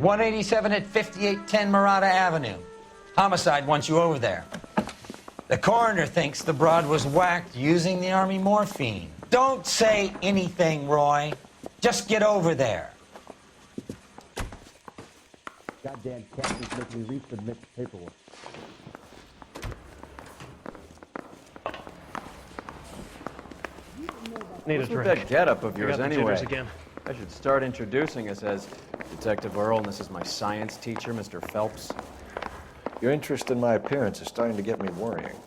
187 at 5810 Murata Avenue. Homicide wants you over there. The coroner thinks the broad was whacked using the Army morphine. Don't say anything, Roy. Just get over there. Goddamn captain's making me resubmit the paperwork. Need What's a with drink. that getup of yours anyway? Again. I should start introducing us as Detective Earl, and this is my science teacher, Mr. Phelps. Your interest in my appearance is starting to get me worrying.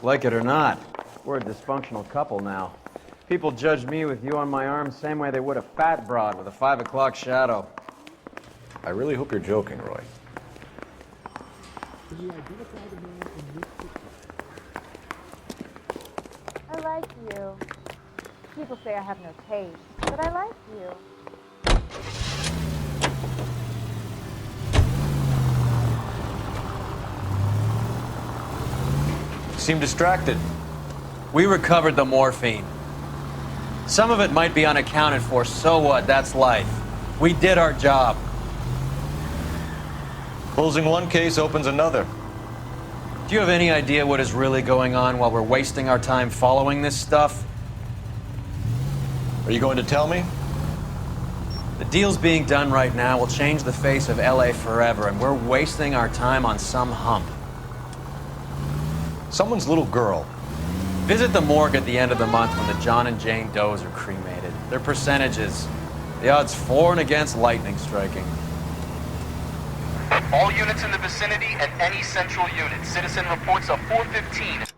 Like it or not, we're a dysfunctional couple now. People judge me with you on my arm same way they would a fat broad with a 5 o'clock shadow. I really hope you're joking, Roy. I like you. People say I have no taste, but I like you. You seem distracted. We recovered the morphine. Some of it might be unaccounted for, so what? That's life. We did our job. Closing one case opens another. Do you have any idea what is really going on while we're wasting our time following this stuff? Are you going to tell me? The deals being done right now will change the face of LA forever, and we're wasting our time on some hump. Someone's little girl. Visit the morgue at the end of the month when the John and Jane Does are cremated. Their percentages. The odds for and against lightning striking. All units in the vicinity and any central unit. Citizen reports of 415.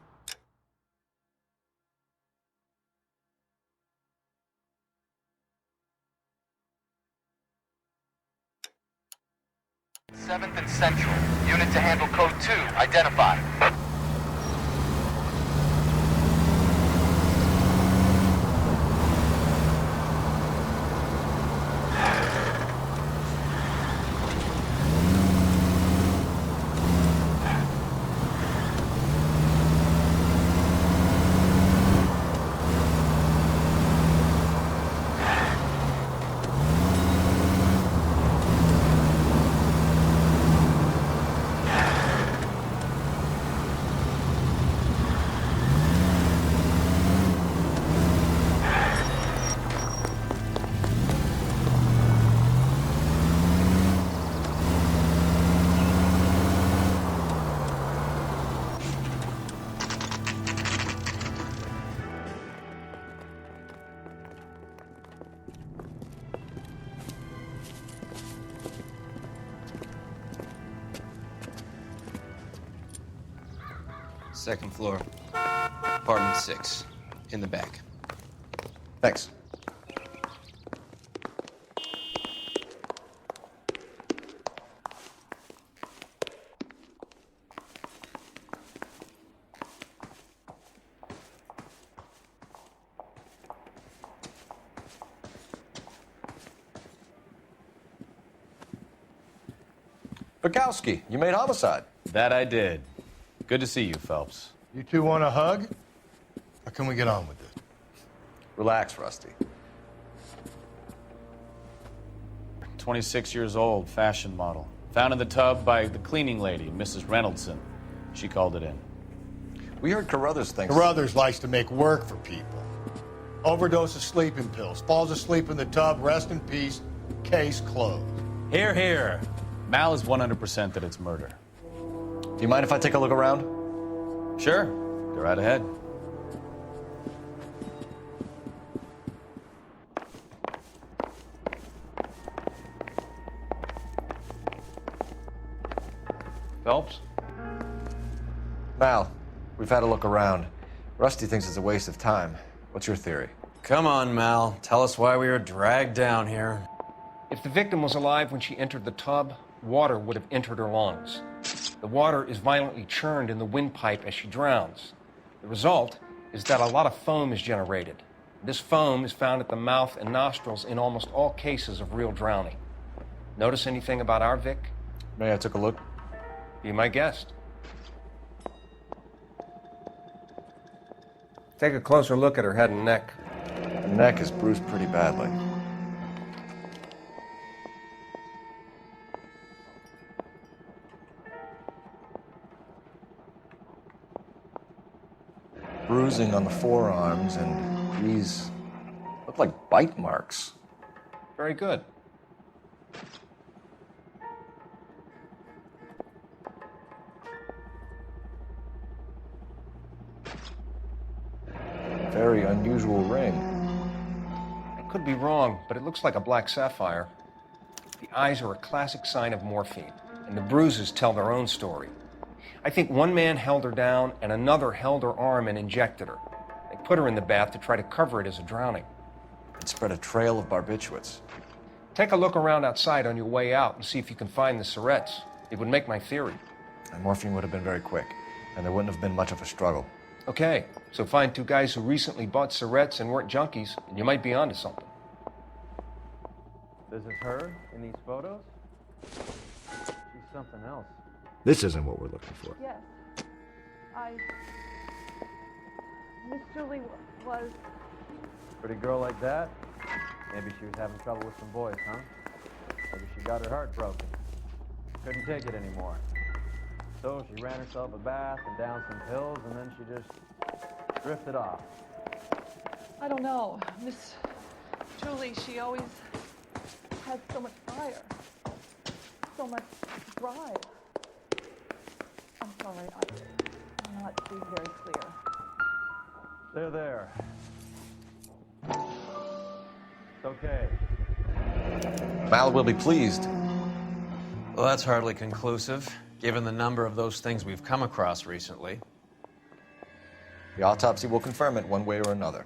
Seventh and Central. Unit to handle code 2. Identify. Second floor, apartment 6, in the back. Thanks. Bukowski, you made homicide. That I did. Good to see you, Phelps. You two want a hug? Or can we get on with it? Relax, Rusty. 26 years old, fashion model. Found in the tub by the cleaning lady, Mrs. Reynoldson. She called it in. We heard Carruthers thinks... Carruthers likes to make work for people. Overdose of sleeping pills. Falls asleep in the tub. Rest in peace. Case closed. Here, here. Mal is 100% that it's murder. Do you mind if I take a look around? Sure. Go right ahead. Phelps? Mal, we've had a look around. Rusty thinks it's a waste of time. What's your theory? Come on, Mal. Tell us why we were dragged down here. If the victim was alive when she entered the tub, water would have entered her lungs. The water is violently churned in the windpipe as she drowns. The result is that a lot of foam is generated. This foam is found at the mouth and nostrils in almost all cases of real drowning. Notice anything about our Vic? May I take a look? Be my guest. Take a closer look at her head and neck. Her neck is bruised pretty badly. bruising on the forearms, and these look like bite marks. Very good. Very unusual ring. I could be wrong, but it looks like a black sapphire. The eyes are a classic sign of morphine, and the bruises tell their own story. I think one man held her down, and another held her arm and injected her. They put her in the bath to try to cover it as a drowning. It spread a trail of barbiturates. Take a look around outside on your way out and see if you can find the syrettes. It would make my theory. And morphine would have been very quick, and there wouldn't have been much of a struggle. Okay, so find two guys who recently bought syrettes and weren't junkies, and you might be onto something. This is her in these photos? She's something else. This isn't what we're looking for. Yes. Miss Julie was... Pretty girl like that? Maybe she was having trouble with some boys, huh? Maybe she got her heart broken. Couldn't take it anymore. So she ran herself a bath and down some pills, and then she just drifted off. I don't know. Miss Julie, she always had so much fire, so much drive. I'm sorry, I'm not being very clear. There. It's okay. Mal will be pleased. Well, that's hardly conclusive, given the number of those things we've come across recently. The autopsy will confirm it one way or another.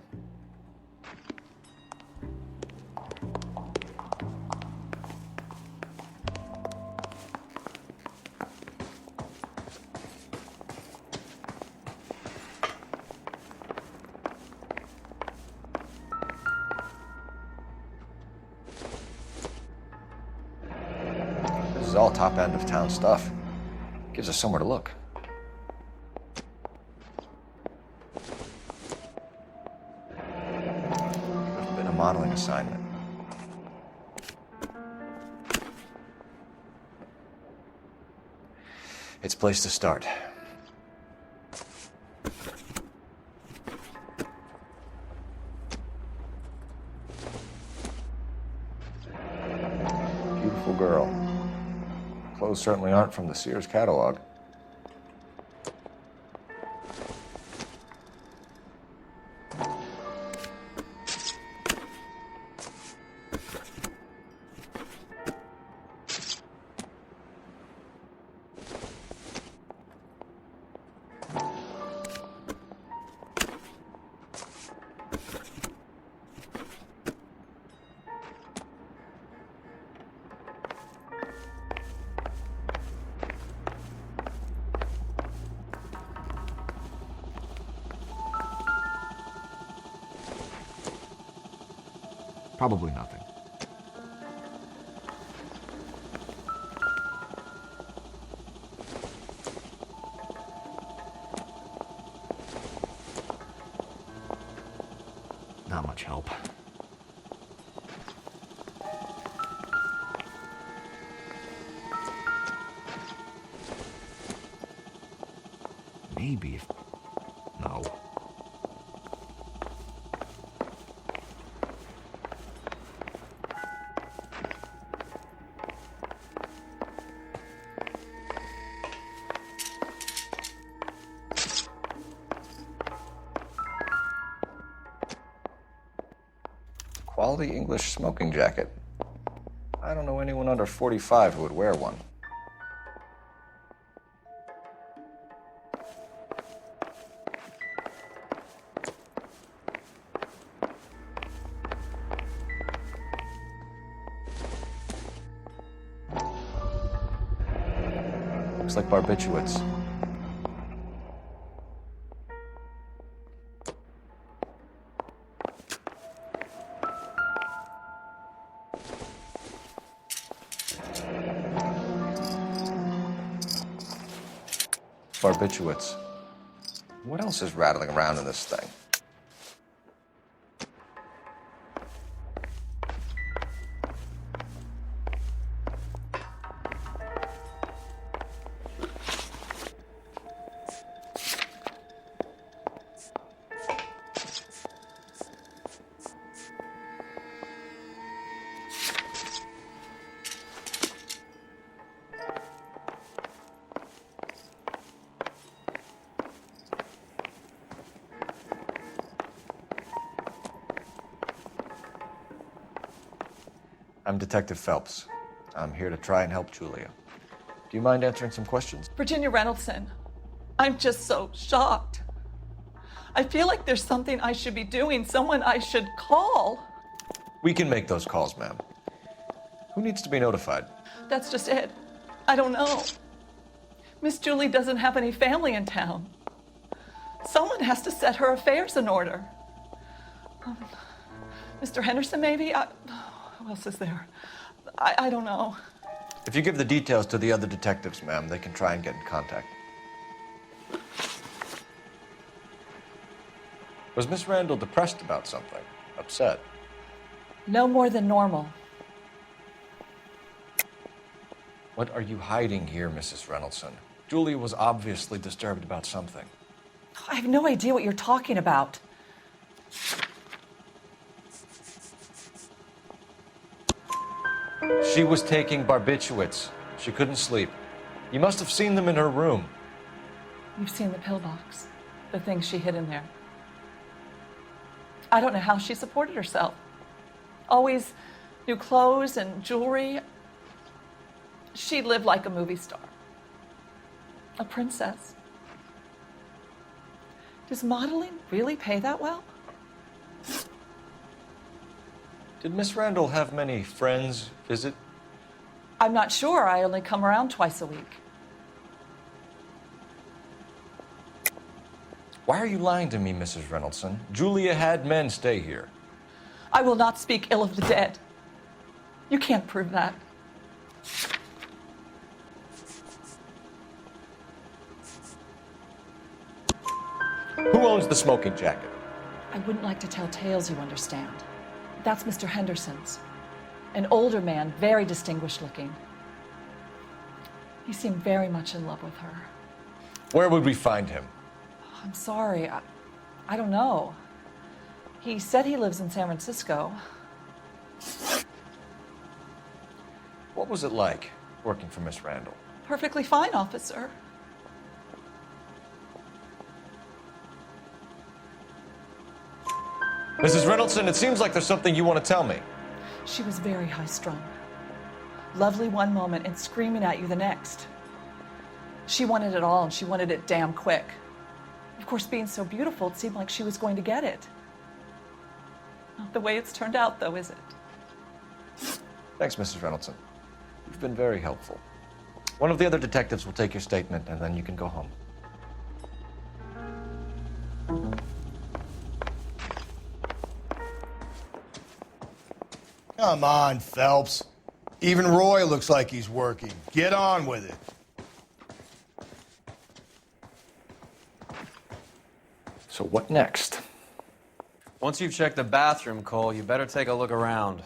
This is all top end of town stuff. Gives us somewhere to look. Could have been a modeling assignment. It's a place to start. Beautiful girl. Clothes certainly aren't from the Sears catalog. Probably nothing. Not much help. Maybe if... No. Quality English smoking jacket. I don't know anyone under 45 who would wear one. Looks like barbiturates. Barbiturates. What else is rattling around in this thing? I'm Detective Phelps. I'm here to try and help Julia. Do you mind answering some questions? Virginia Reynoldson, I'm just so shocked. I feel like there's something I should be doing, someone I should call. We can make those calls, ma'am. Who needs to be notified? That's just it. I don't know. Miss Julie doesn't have any family in town. Someone has to set her affairs in order. Mr. Henderson, maybe? Who else is there? I don't know. If you give the details to the other detectives, ma'am, they can try and get in contact. Was Miss Randall depressed about something? Upset? No more than normal. What are you hiding here, Mrs. Reynoldson? Julia was obviously disturbed about something. I have no idea what you're talking about. She was taking barbiturates. She couldn't sleep. You must have seen them in her room. You've seen the pillbox, the things she hid in there. I don't know how she supported herself. Always new clothes and jewelry. She lived like a movie star. A princess. Does modeling really pay that well? Did Miss Randall have many friends visit? I'm not sure. I only come around twice a week. Why are you lying to me, Mrs. Reynoldson? Julia had men stay here. I will not speak ill of the dead. You can't prove that. Who owns the smoking jacket? I wouldn't like to tell tales, you understand. That's Mr. Henderson's. An older man, very distinguished looking. He seemed very much in love with her. Where would we find him? I'm sorry, I don't know. He said he lives in San Francisco. What was it like working for Miss Randall? Perfectly fine, officer. Mrs. Reynoldson, it seems like there's something you want to tell me. She was very high-strung. Lovely one moment and screaming at you the next. She wanted it all, and she wanted it damn quick. Of course, being so beautiful, it seemed like she was going to get it. Not the way it's turned out, though, is it? Thanks, Mrs. Reynoldson. You've been very helpful. One of the other detectives will take your statement, and then you can go home. Come on, Phelps. Even Roy looks like he's working. Get on with it. So what next? Once you've checked the bathroom, Cole, you better take a look around.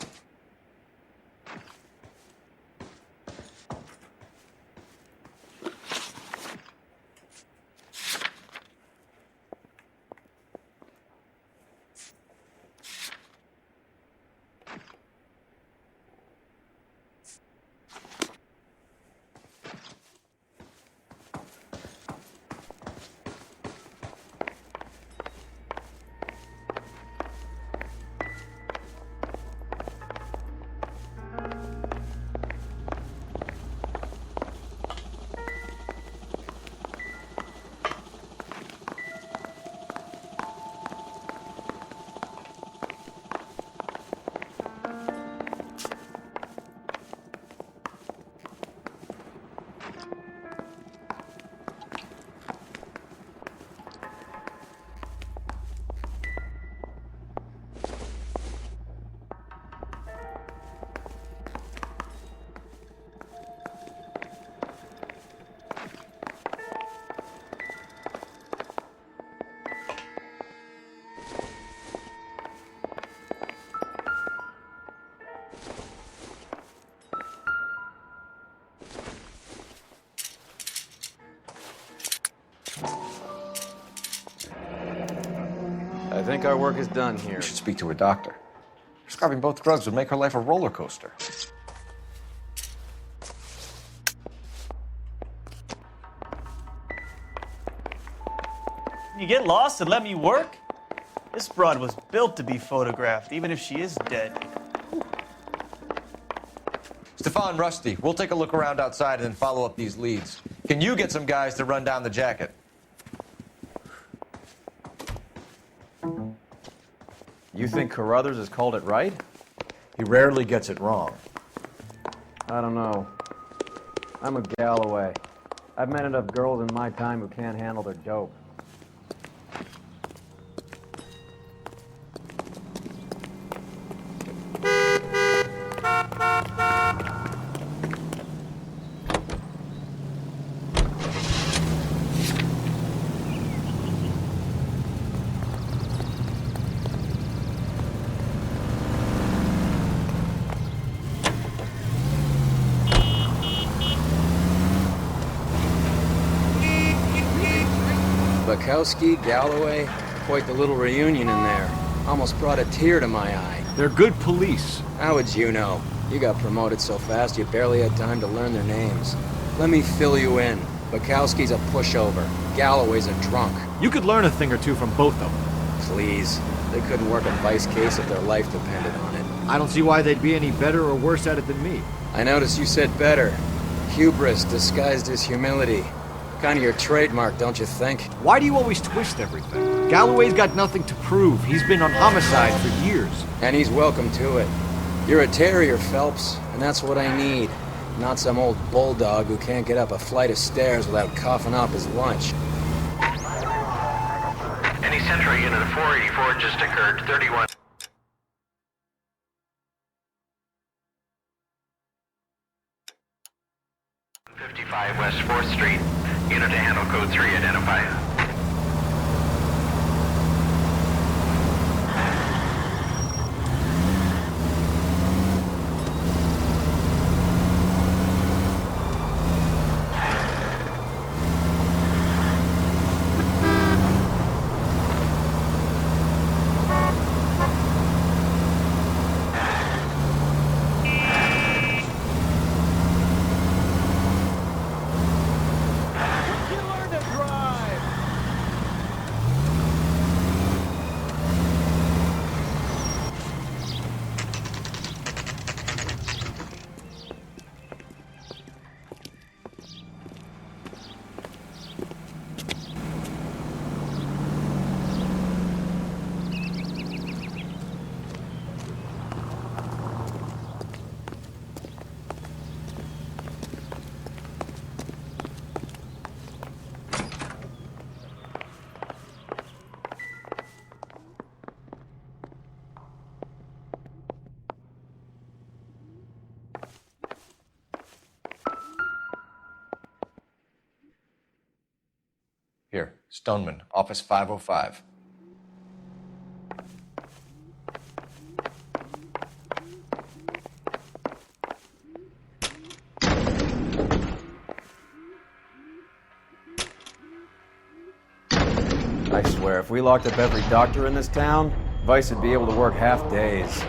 I think our work is done here. You should speak to a doctor. Prescribing both drugs would make her life a roller coaster. You get lost and let me work? This broad was built to be photographed, even if she is dead. Stefan, Rusty, we'll take a look around outside and then follow up these leads. Can you get some guys to run down the jacket? You think Carruthers has called it right? He rarely gets it wrong. I don't know. I'm a Galloway. I've met enough girls in my time who can't handle their dope. Bukowski, Galloway, quite the little reunion in there. Almost brought a tear to my eye. They're good police. How would you know? You got promoted so fast you barely had time to learn their names. Let me fill you in. Bukowski's a pushover. Galloway's a drunk. You could learn a thing or two from both of them. Please. They couldn't work a vice case if their life depended on it. I don't see why they'd be any better or worse at it than me. I noticed you said better. Hubris disguised as humility. Kind of your trademark, don't you think? Why do you always twist everything? Galloway's got nothing to prove. He's been on homicide for years. And he's welcome to it. You're a terrier, Phelps, and that's what I need. Not some old bulldog who can't get up a flight of stairs without coughing up his lunch. Any Central unit of 484 just occurred, 31. West 4th Street. Unit to handle code 3, identify. Here, Stoneman, office 505. I swear, if we locked up every doctor in this town, Vice would be able to work half days.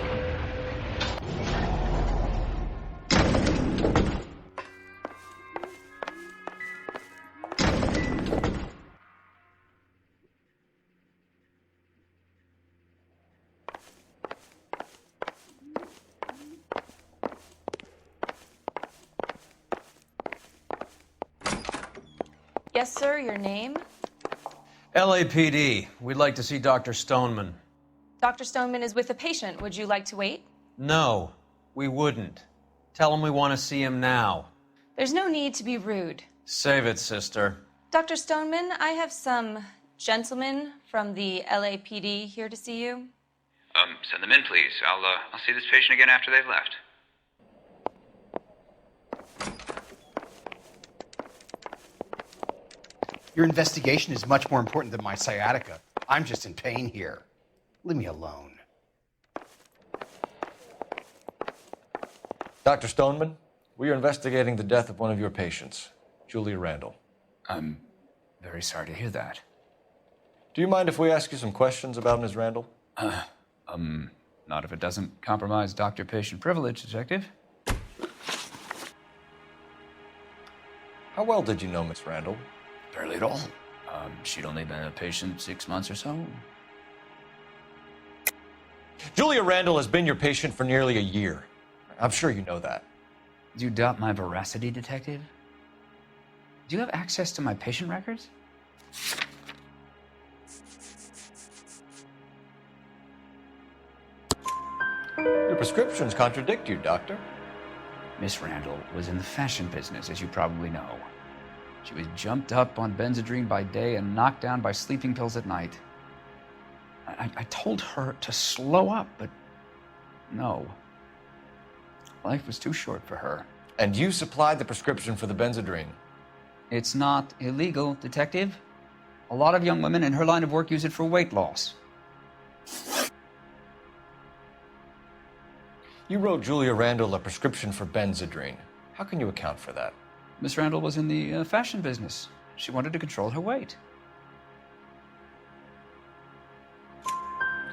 Yes, sir, your name? LAPD. We'd like to see Dr. Stoneman. Dr. Stoneman is with a patient. Would you like to wait? No, we wouldn't. Tell him we want to see him now. There's no need to be rude. Save it, sister. Dr. Stoneman, I have some gentlemen from the LAPD here to see you. Send them in, please. I'll see this patient again after they've left. Your investigation is much more important than my sciatica. I'm just in pain here. Leave me alone. Dr. Stoneman, we are investigating the death of one of your patients, Julia Randall. I'm very sorry to hear that. Do you mind if we ask you some questions about Ms. Randall? Not if it doesn't compromise doctor-patient privilege, Detective. How well did you know Miss Randall? Barely at all. She'd only been a patient 6 months or so. Julia Randall has been your patient for nearly a year. I'm sure you know that. Do you doubt my veracity, Detective? Do you have access to my patient records? Your prescriptions contradict you, Doctor. Miss Randall was in the fashion business, as you probably know. She was jumped up on Benzedrine by day and knocked down by sleeping pills at night. I told her to slow up, but no. Life was too short for her. And you supplied the prescription for the Benzedrine? It's not illegal, Detective. A lot of young women in her line of work use it for weight loss. You wrote Julia Randall a prescription for Benzedrine. How can you account for that? Miss Randall was in the fashion business. She wanted to control her weight.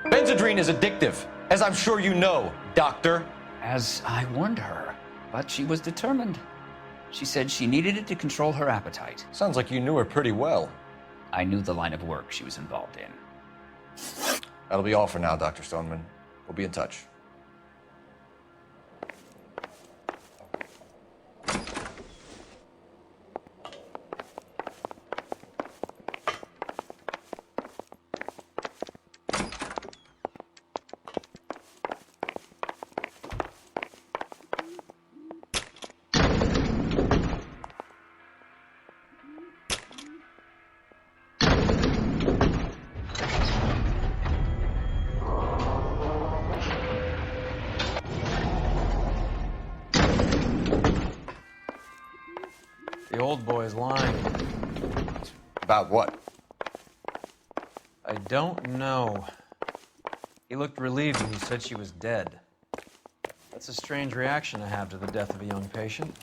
Benzedrine is addictive, as I'm sure you know, Doctor. As I warned her, but she was determined. She said she needed it to control her appetite. Sounds like you knew her pretty well. I knew the line of work she was involved in. That'll be all for now, Dr. Stoneman. We'll be in touch. The old boy's lying. About what? I don't know. He looked relieved when you said she was dead. That's a strange reaction to have to the death of a young patient.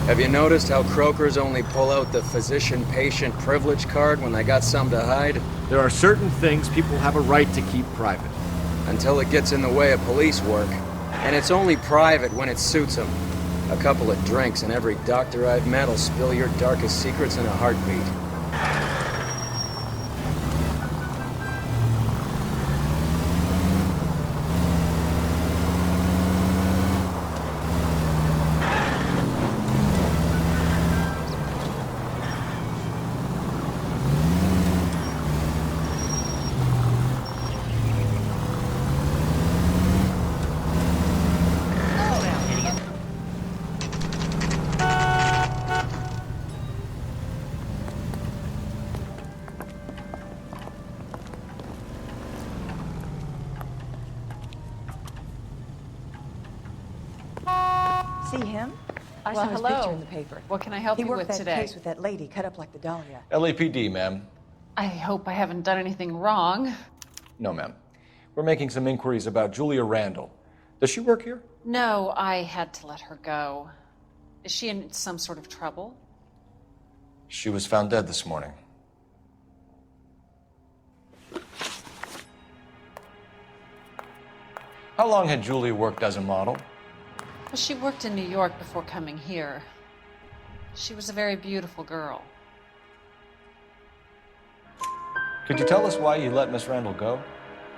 Have you noticed how croakers only pull out the physician-patient privilege card when they got something to hide? There are certain things people have a right to keep private. Until it gets in the way of police work. And it's only private when it suits them. A couple of drinks and every doctor I've met will spill your darkest secrets in a heartbeat. See him? I Well, saw his hello. picture in the paper. What can I help He you worked with that today? case with that lady cut up like the Dahlia. LAPD, ma'am. I hope I haven't done anything wrong. No, ma'am. We're making some inquiries about Julia Randall. Does she work here? No, I had to let her go. Is she in some sort of trouble? She was found dead this morning. How long had Julia worked as a model? Well, she worked in New York before coming here. She was a very beautiful girl. Could you tell us why you let Miss Randall go?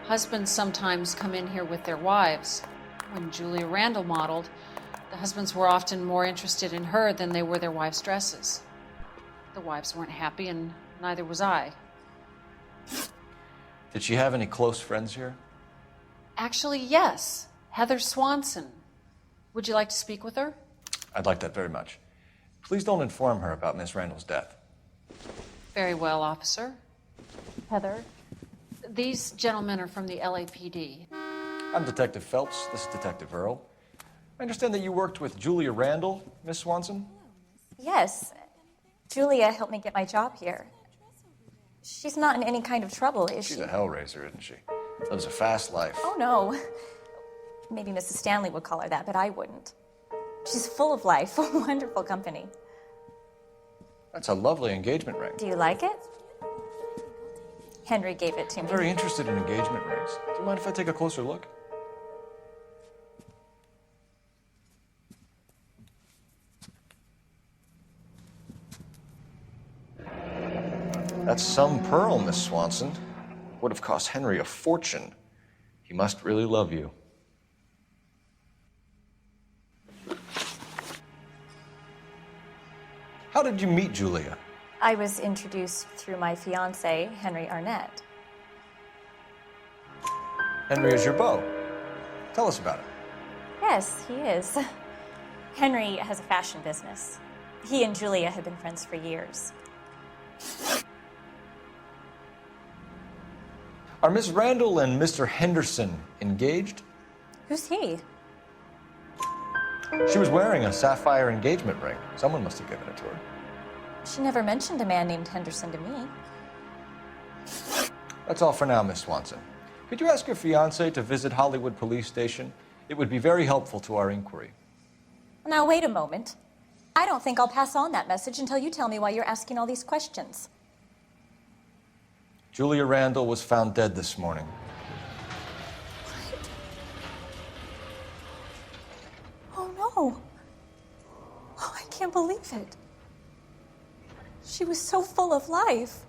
Husbands sometimes come in here with their wives. When Julia Randall modeled, the husbands were often more interested in her than they were their wives' dresses. The wives weren't happy, and neither was I. Did she have any close friends here? Actually, yes. Heather Swanson. Would you like to speak with her? I'd like that very much. Please don't inform her about Miss Randall's death. Very well, officer. Heather, these gentlemen are from the LAPD. I'm Detective Phelps. This is Detective Earl. I understand that you worked with Julia Randall, Miss Swanson? Yes. Julia helped me get my job here. She's not in any kind of trouble, is she? She's a hellraiser, isn't she? Lives a fast life. Oh, no. Maybe Mrs. Stanley would call her that, but I wouldn't. She's full of life, wonderful company. That's a lovely engagement ring. Do you like it? Henry gave it to I'm me. very interested in engagement rings. Do you mind if I take a closer look? That's some pearl, Miss Swanson. Would have cost Henry a fortune. He must really love you. How did you meet Julia? I was introduced through my fiancé, Henry Arnett. Henry is your beau. Tell us about it. Yes, he is. Henry has a fashion business. He and Julia have been friends for years. Are Miss Randall and Mr. Henderson engaged? Who's he? She was wearing a sapphire engagement ring. Someone must have given it to her. She never mentioned a man named Henderson to me. That's all for now, Miss Swanson. Could you ask your fiancé to visit Hollywood Police Station? It would be very helpful to our inquiry. Now, wait a moment. I don't think I'll pass on that message until you tell me why you're asking all these questions. Julia Randall was found dead this morning. Oh, no. Oh, I can't believe it. She was so full of life.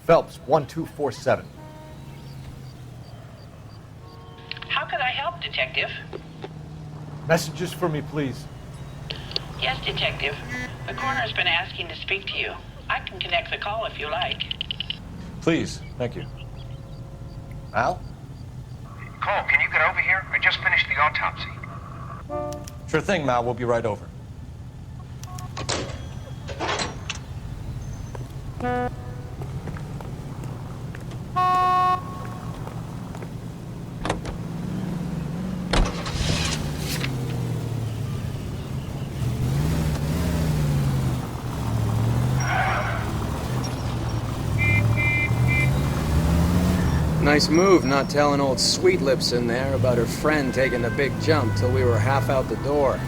Phelps, 1247. How can I help, Detective? Messages for me, please. Yes, Detective. The coroner's been asking to speak to you. I can connect the call if you like. Please, thank you. Al? Cole, can you get over here? I just finished the autopsy. Sure thing, Mal. We'll be right over. Nice move not telling old Sweet Lips in there about her friend taking the big jump till we were half out the door.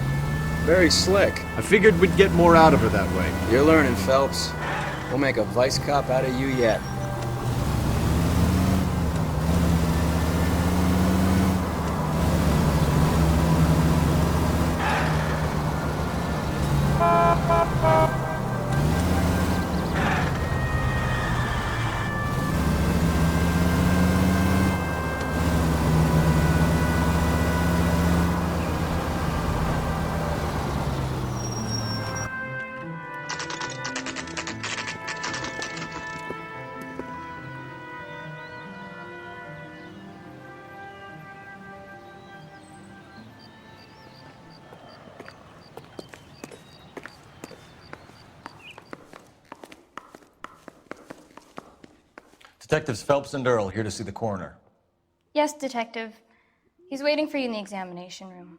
Very slick. I figured we'd get more out of her that way. You're learning, Phelps. We'll make a vice cop out of you yet. Detectives Phelps and Earl here to see the coroner. Yes, Detective. He's waiting for you in the examination room.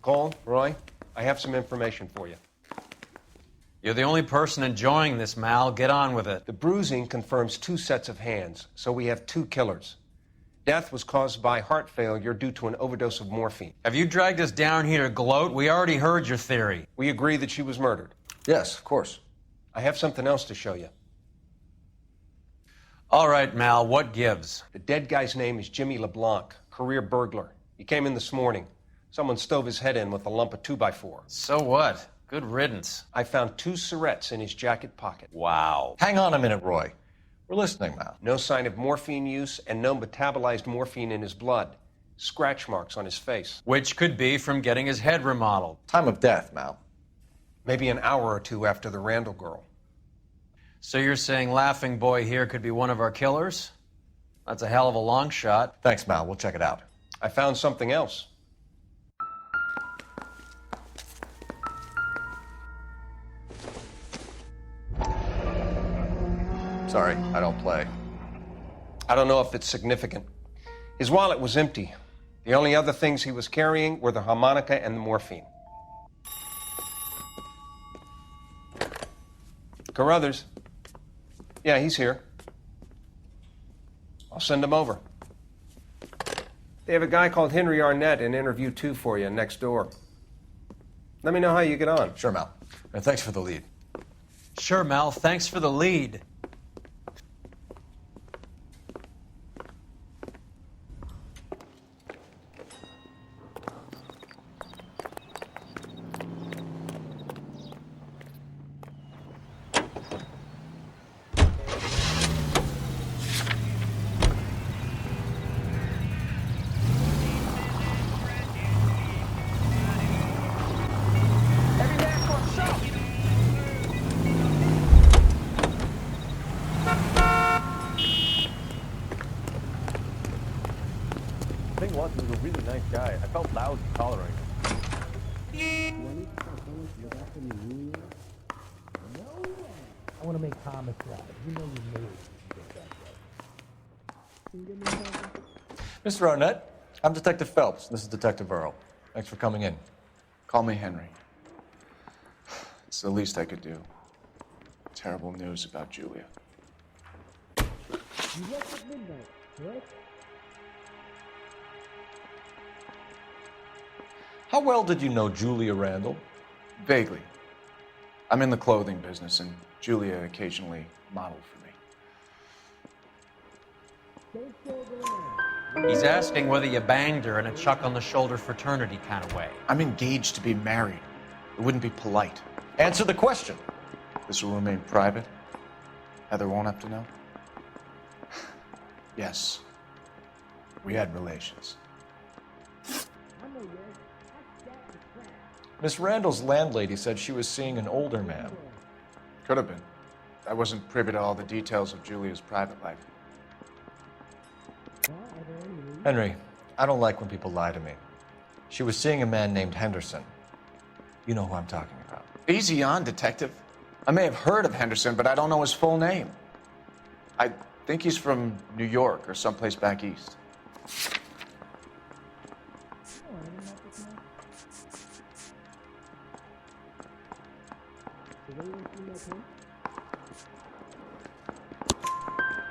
Cole, Roy, I have some information for you. You're the only person enjoying this, Mal. Get on with it. The bruising confirms 2 sets of hands, so we have 2 killers. Death was caused by heart failure due to an overdose of morphine. Have you dragged us down here to gloat? We already heard your theory. We agree that she was murdered. Yes, of course. I have something else to show you. All right, Mal, what gives? The dead guy's name is Jimmy LeBlanc, career burglar. He came in this morning. Someone stove his head in with a lump of 2x4. So what? Good riddance. I found 2 cigarettes in his jacket pocket. Wow. Hang on a minute, Roy. We're listening, Mal. No sign of morphine use and no metabolized morphine in his blood. Scratch marks on his face. Which could be from getting his head remodeled. Time of death, Mal. Maybe an hour or 2 after the Randall girl. So you're saying Laughing Boy here could be one of our killers? That's a hell of a long shot. Thanks, Mal. We'll check it out. I found something else. Sorry, I don't play. I don't know if it's significant. His wallet was empty, The only other things he was carrying were the harmonica and the morphine. Carruthers. Yeah, he's here. I'll send him over. They have a guy called Henry Arnett in interview 2 for you next door. Let me know how you get on. Sure, Mel. And thanks for the lead. Sure, Mel. Thanks for the lead. The thing was, he was a really nice guy. I felt lousy tolerating him. I want to make Thomas laugh. You know you made it. Mr. Arnett, I'm Detective Phelps. This is Detective Earl. Thanks for coming in. Call me Henry. It's the least I could do. Terrible news about Julia. You left at midnight, correct? How well did you know Julia Randall? Vaguely. I'm in the clothing business, and Julia occasionally modeled for me. He's asking whether you banged her in a chuck-on-the-shoulder fraternity kind of way. I'm engaged to be married. It wouldn't be polite. Answer the question. This will remain private? Heather won't have to know? Yes. We had relations. Miss Randall's landlady said she was seeing an older man. Could have been. I wasn't privy to all the details of Julia's private life. Henry, I don't like when people lie to me. She was seeing a man named Henderson. You know who I'm talking about. Easy on, Detective. I may have heard of Henderson, but I don't know his full name. I think he's from New York or someplace back east.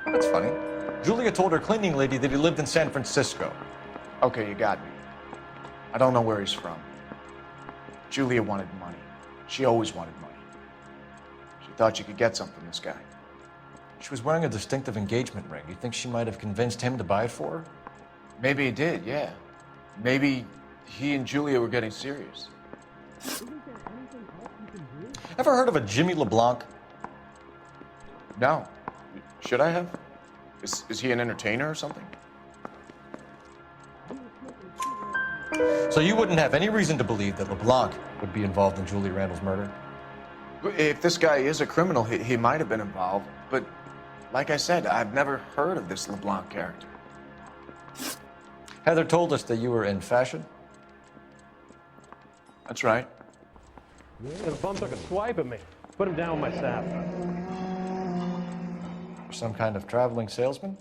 That's funny. Julia told her cleaning lady that he lived in San Francisco. Okay, you got me. I don't know where he's from. Julia wanted money. She always wanted money. She thought she could get some from this guy. She was wearing a distinctive engagement ring. You think she might have convinced him to buy it for her? Maybe he did, yeah. Maybe he and Julia were getting serious. Ever heard of a Jimmy LeBlanc? No. Should I have? Is he an entertainer or something? So you wouldn't have any reason to believe that LeBlanc would be involved in Julia Randall's murder? If this guy is a criminal, he might have been involved. But like I said, I've never heard of this LeBlanc character. Heather told us that you were in fashion. That's right. The bum took a swipe at me. Put him down with my sap. Some kind of traveling salesman?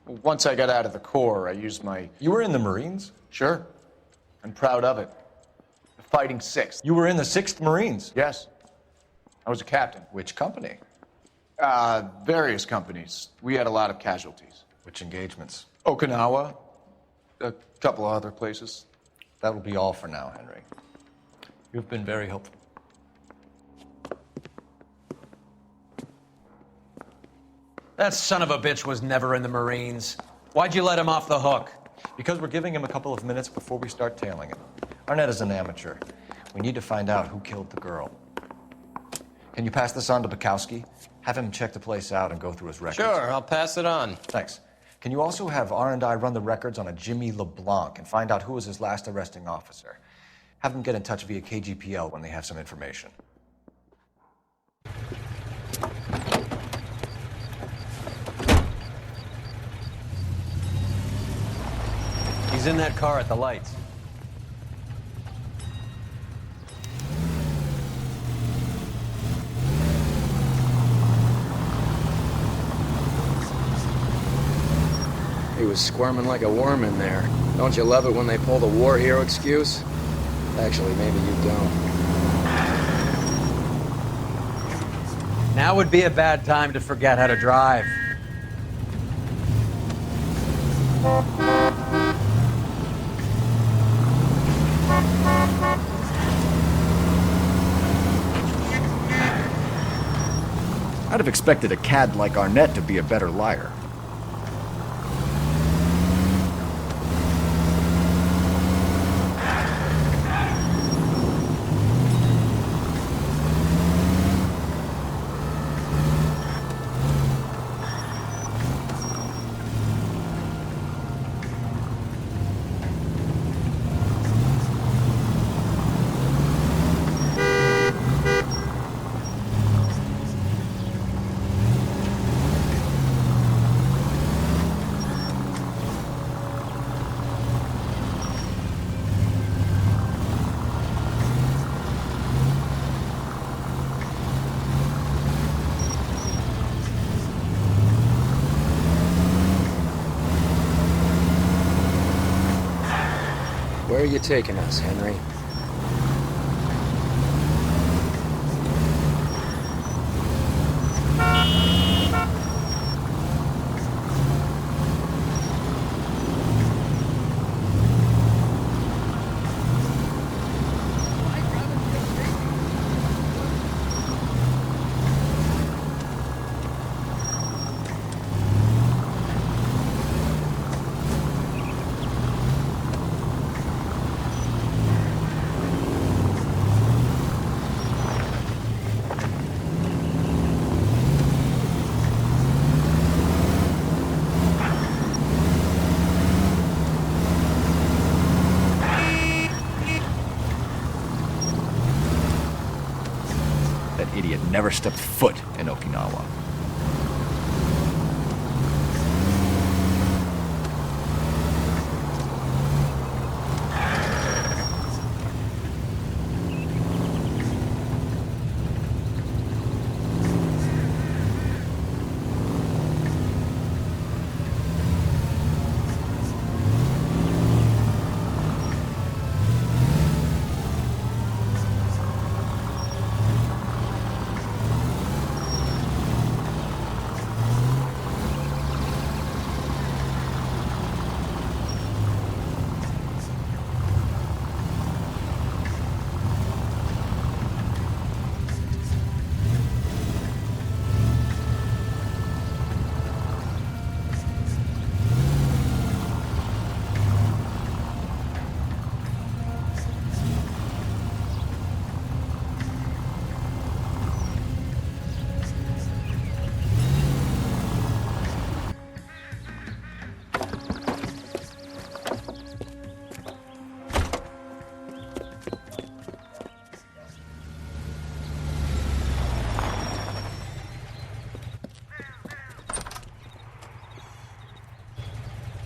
Once I got out of the Corps, I used my... You were in the Marines? Sure. I'm proud of it. The Fighting Sixth. You were in the 6th Marines? Yes. I was a captain. Which company? Various companies. We had a lot of casualties. Which engagements? Okinawa. A couple of other places. That will be all for now, Henry. You've been very helpful. That son of a bitch was never in the Marines. Why'd you let him off the hook? Because we're giving him a couple of minutes before we start tailing him. Arnett is an amateur. We need to find out who killed the girl. Can you pass this on to Bukowski? Have him check the place out and go through his records. Sure, I'll pass it on. Thanks. Can you also have R&I run the records on a Jimmy LeBlanc and find out who was his last arresting officer? Have them get in touch via KGPL when they have some information. He's in that car at the lights. Hey, He was squirming like a worm in there. Don't you love it when they pull the war hero excuse? Actually, maybe you don't. Now would be a bad time to forget how to drive. I'd have expected a cad like Arnett to be a better liar. Where are you taking us, Henry? That idiot never stepped foot in Okinawa.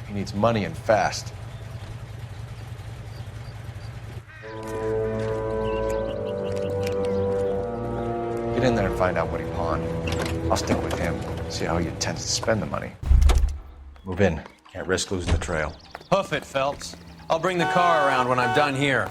He needs money and fast. Get in there and find out what he pawned. I'll stick with him, see how he intends to spend the money. Move in. Can't risk losing the trail. Hoof it, Phelps. I'll bring the car around when I'm done here.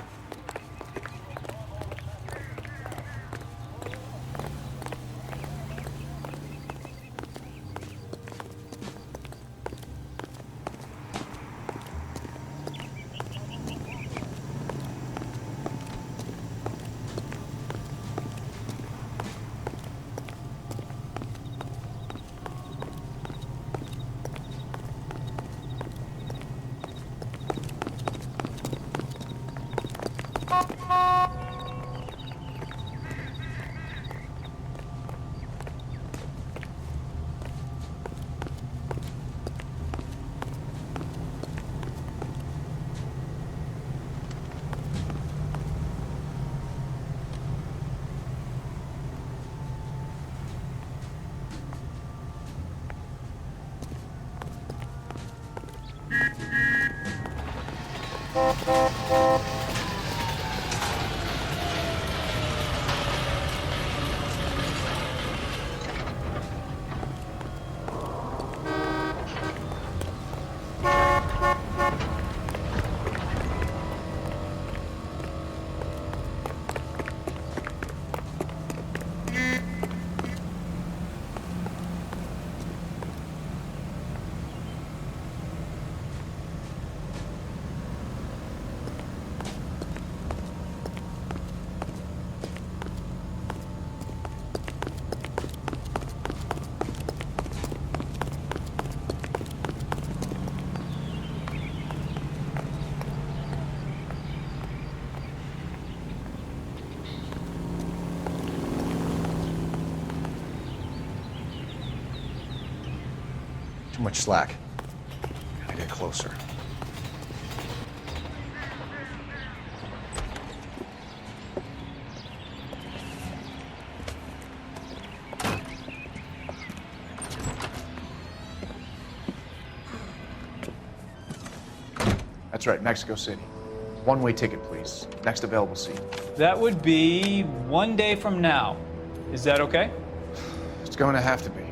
Too much slack. Gotta get closer. That's right, Mexico City. One-way ticket, please. Next available seat. That would be 1 day from now. Is that okay? It's going to have to be.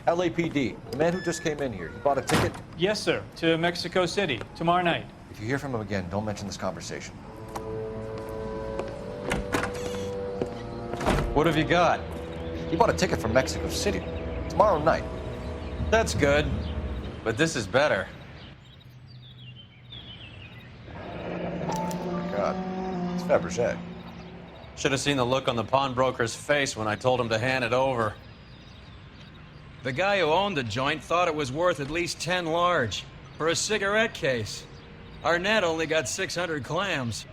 LAPD, the man who just came in here, he bought a ticket? Yes, sir. To Mexico City, tomorrow night. If you hear from him again, don't mention this conversation. What have you got? He bought a ticket from Mexico City. Tomorrow night. That's good. But this is better. God, it's Fabergé. Should have seen the look on the pawnbroker's face when I told him to hand it over. The guy who owned the joint thought it was worth at least 10 large for a cigarette case. Arnett only got 600 clams.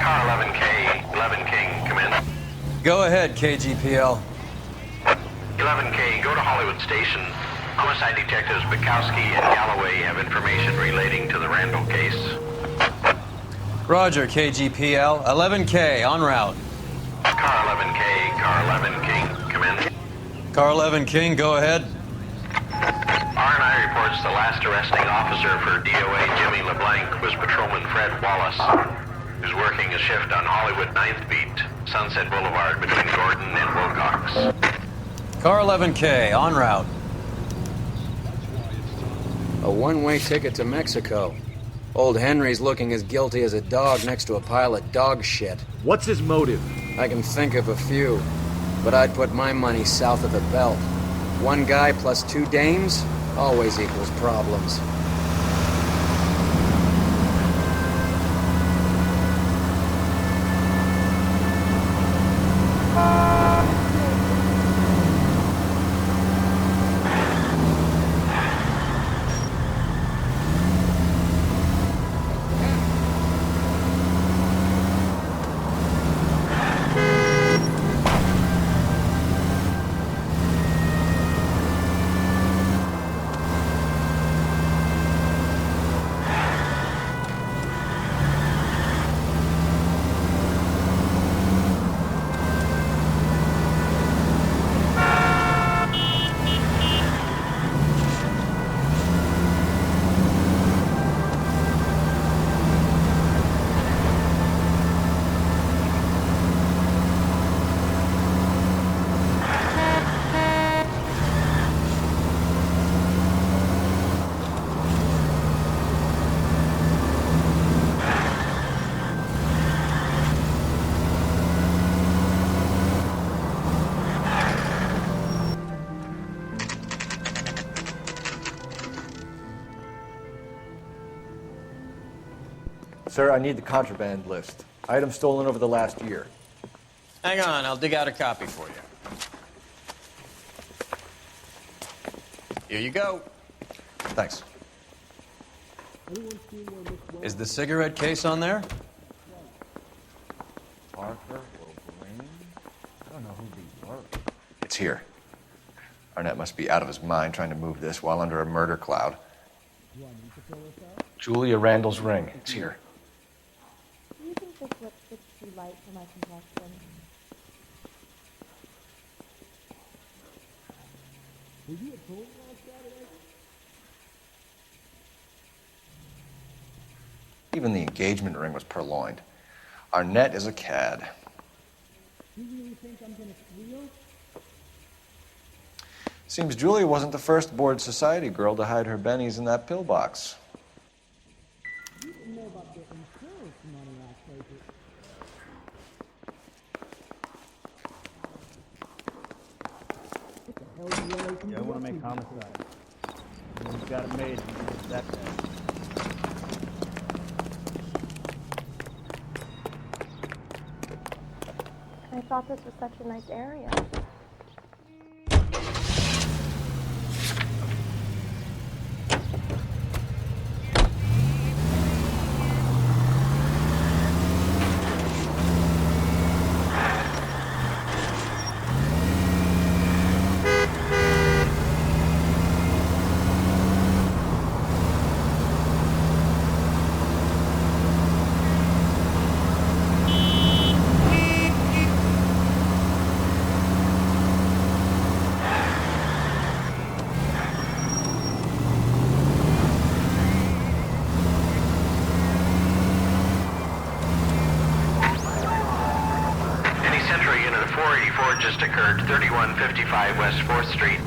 Car 11K, 11 King, come in. Go ahead, KGPL. 11K, go to Hollywood Station. Homicide detectives Bukowski and Galloway have information relating to the Randall case. Roger, KGPL. 11K, en route. Car 11K, car 11 King, come in. Car 11 King, go ahead. R&I reports the last arresting officer for DOA Jimmy LeBlanc was Patrolman Fred Wallace, who's working a shift on Hollywood 9th Beat, Sunset Boulevard between Gordon and Wilcox. Car 11K, en route. A one-way ticket to Mexico. Old Henry's looking as guilty as a dog next to a pile of dog shit. What's his motive? I can think of a few, but I'd put my money south of the belt. One guy plus 2 dames always equals problems. Sir, I need the contraband list. Items stolen over the last year. Hang on, I'll dig out a copy for you. Here you go. Thanks. Is the cigarette case on there? Parker, Wolverine. I don't know who these were. It's here. Arnett must be out of his mind trying to move this while under a murder cloud. Julia Randall's ring. It's here. Do you think this lipstick's too light for my complexion? Even the engagement ring was purloined. Arnett is a cad. You really think I'm gonna squeal? Seems Julia wasn't the first bored society girl to hide her bennies in that pillbox. You didn't know about the insurance money I take it. Yeah, I want to make homicide. He's got it made. It's that bad. I thought this was such a nice area. Just occurred 3155 West 4th Street.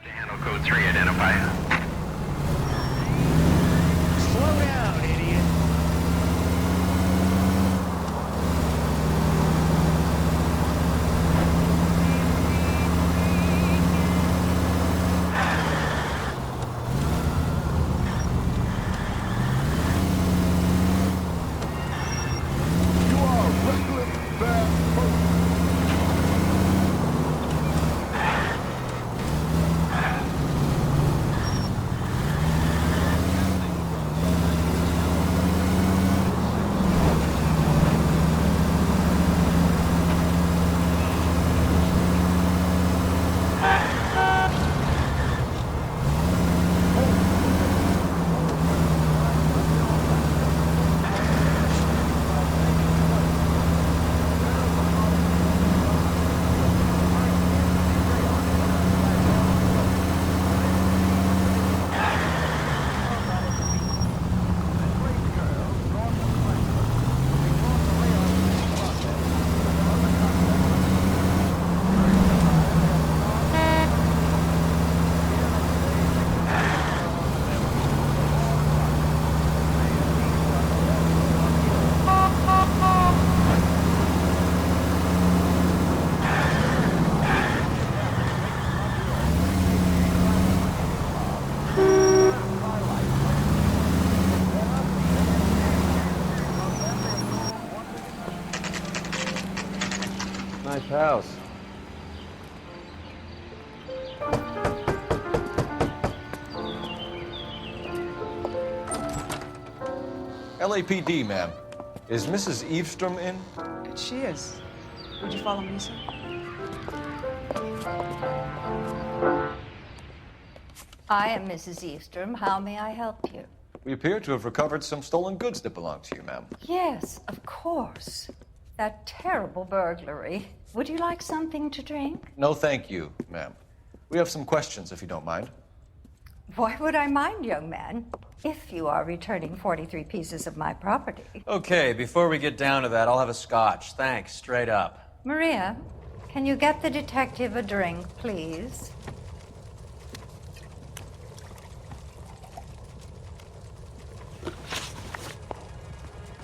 Handle code 3, identify. Slow down, idiot. Nice house. LAPD, ma'am. Is Mrs. Eavestrom in? She is. Would you follow me, sir? I am Mrs. Eavestrom. How may I help you? We appear to have recovered some stolen goods that belong to you, ma'am. Yes, of course. That terrible burglary. Would you like something to drink? No, thank you, ma'am. We have some questions, if you don't mind. Why would I mind, young man, if you are returning 43 pieces of my property? Okay, before we get down to that, I'll have a scotch. Thanks, straight up. Maria, can you get the detective a drink, please?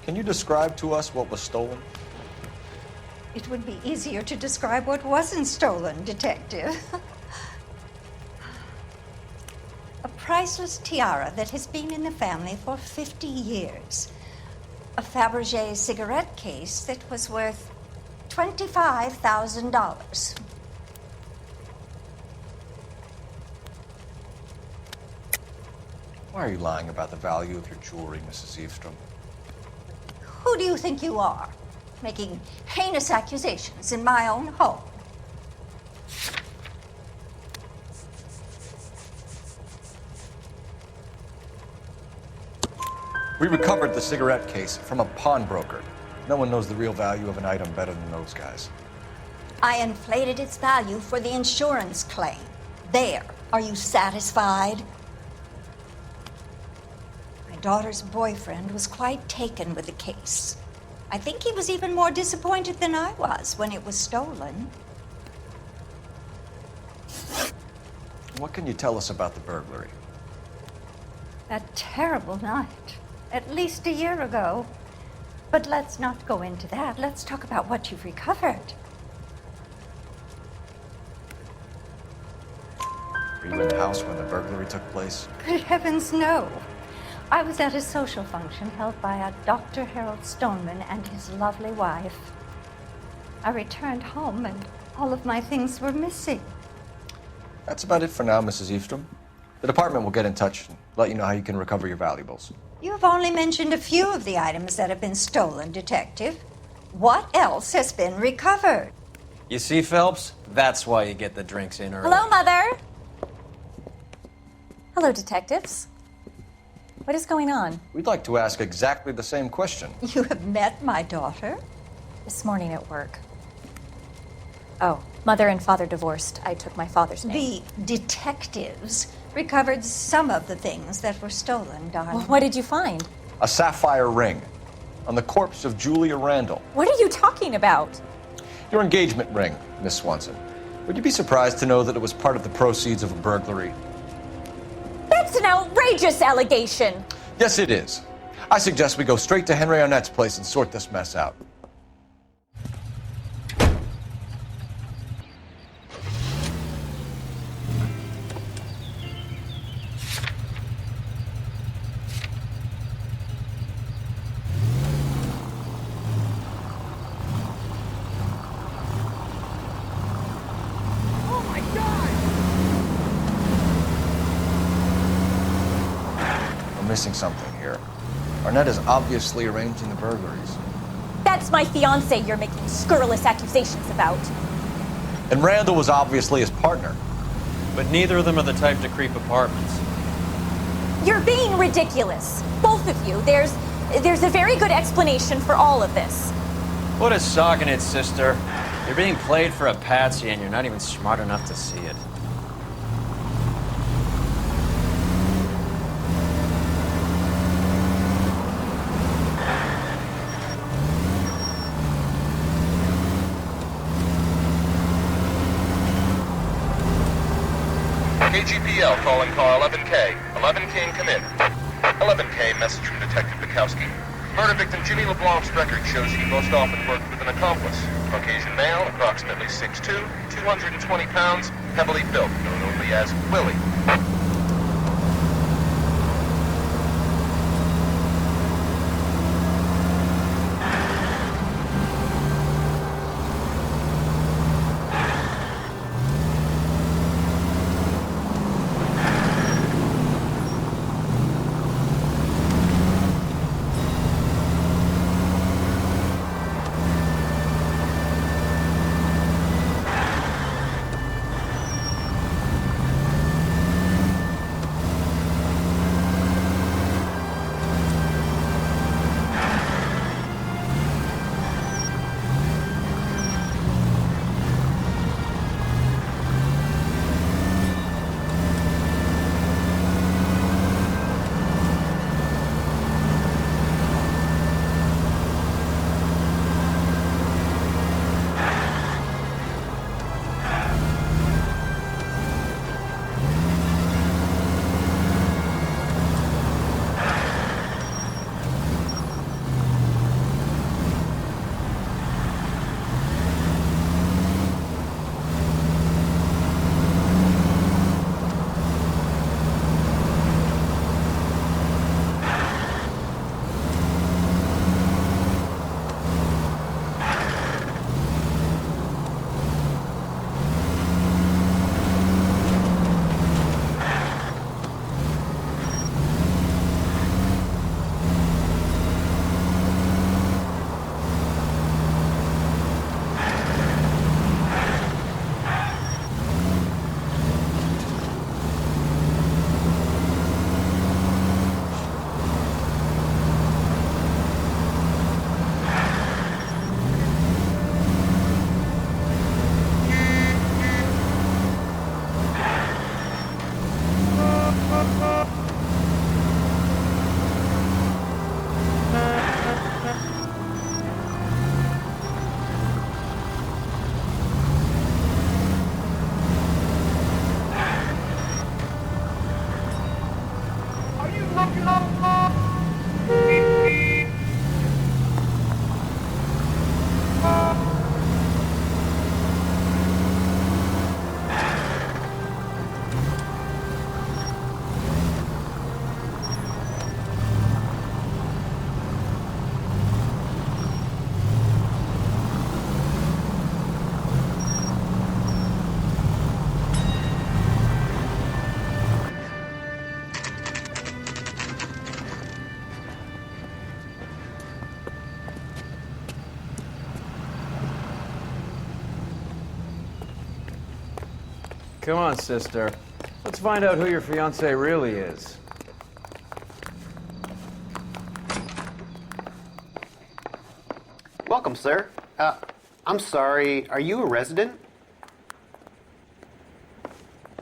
Can you describe to us what was stolen? It would be easier to describe what wasn't stolen, Detective. A priceless tiara that has been in the family for 50 years. A Fabergé cigarette case that was worth $25,000. Why are you lying about the value of your jewelry, Mrs. Eavestrom? Who do you think you are, making heinous accusations in my own home? We recovered the cigarette case from a pawnbroker. No one knows the real value of an item better than those guys. I inflated its value for the insurance claim. There. Are you satisfied? My daughter's boyfriend was quite taken with the case. I think he was even more disappointed than I was when it was stolen. What can you tell us about the burglary? That terrible night, at least a year ago. But let's not go into that. Let's talk about what you've recovered. Were you in the house when the burglary took place? Good heavens, no. I was at a social function held by a Dr. Harold Stoneman and his lovely wife. I returned home and all of my things were missing. That's about it for now, Mrs. Eastrom. The department will get in touch and let you know how you can recover your valuables. You have only mentioned a few of the items that have been stolen, Detective. What else has been recovered? You see, Phelps? That's why you get the drinks in early. Hello, Mother. Hello, detectives. What is going on? We'd like to ask exactly the same question. You have met my daughter? This morning at work. Oh, Mother and Father divorced. I took my father's name. The detectives recovered some of the things that were stolen, darling. Well, what did you find? A sapphire ring on the corpse of Julia Randall. What are you talking about? Your engagement ring, Miss Swanson. Would you be surprised to know that it was part of the proceeds of a burglary? That's an outrageous allegation. Yes, it is. I suggest we go straight to Henry Arnett's place and sort this mess out. Missing something here. Arnett is obviously arranging the burglaries. That's my fiance you're making scurrilous accusations about. And Randall was obviously his partner. But neither of them are the type to creep apartments. You're being ridiculous. Both of you. There's a very good explanation for all of this. What a sock in it, sister. You're being played for a patsy and you're not even smart enough to see it. KGPL calling car 11K. 11K, come in. 11K, message from Detective Bukowski. Murder victim Jimmy LeBlanc's record shows he most often worked with an accomplice. Caucasian male, approximately 6'2", 220 pounds, heavily built, known only as Willie. Come on, sister. Let's find out who your fiancé really is. Welcome, sir. I'm sorry, are you a resident?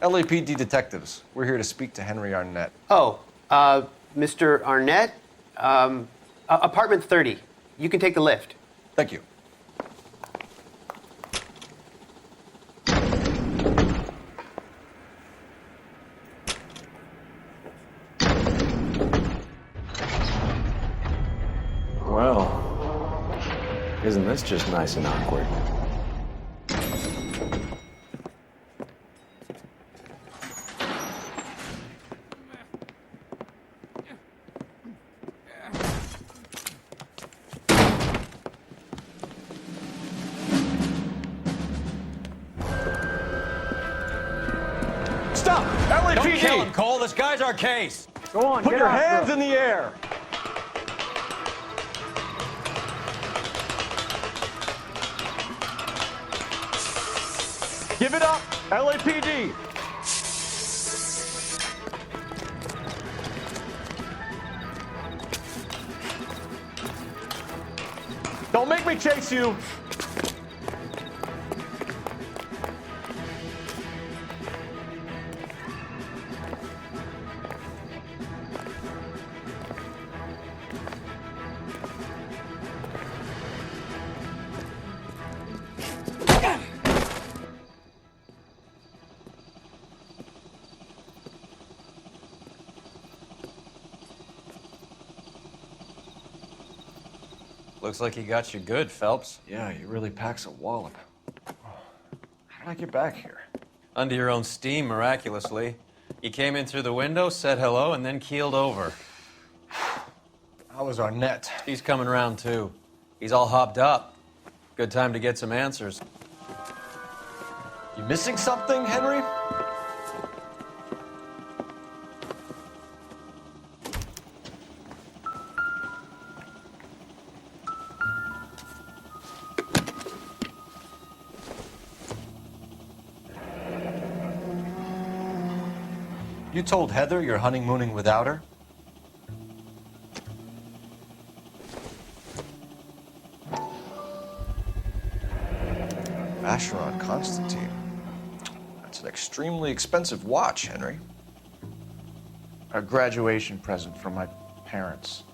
LAPD detectives. We're here to speak to Henry Arnett. Oh, Mr. Arnett? Apartment 30. You can take the lift. Thank you. Well, isn't this just nice and awkward? Stop! LAPD! Don't kill him, Cole. This guy's our case. Go on, Put get your after hands him. in the air! Give it up, LAPD! Don't make me chase you! Looks like he got you good, Phelps. Yeah, he really packs a wallop. How did I get back here? Under your own steam, miraculously. You came in through the window, said hello, and then keeled over. How was Arnett? He's coming around, too. He's all hopped up. Good time to get some answers. You missing something, Henry? You told Heather you're honeymooning without her? Vacheron Constantine. That's an extremely expensive watch, Henry. A graduation present from my parents.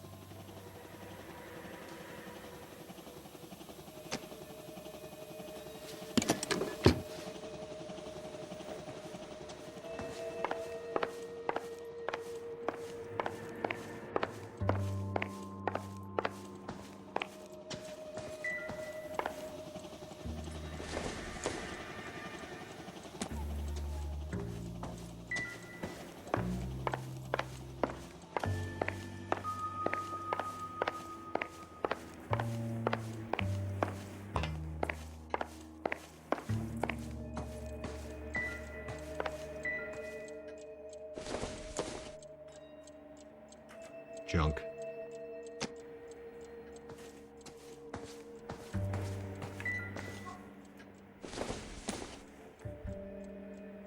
Junk.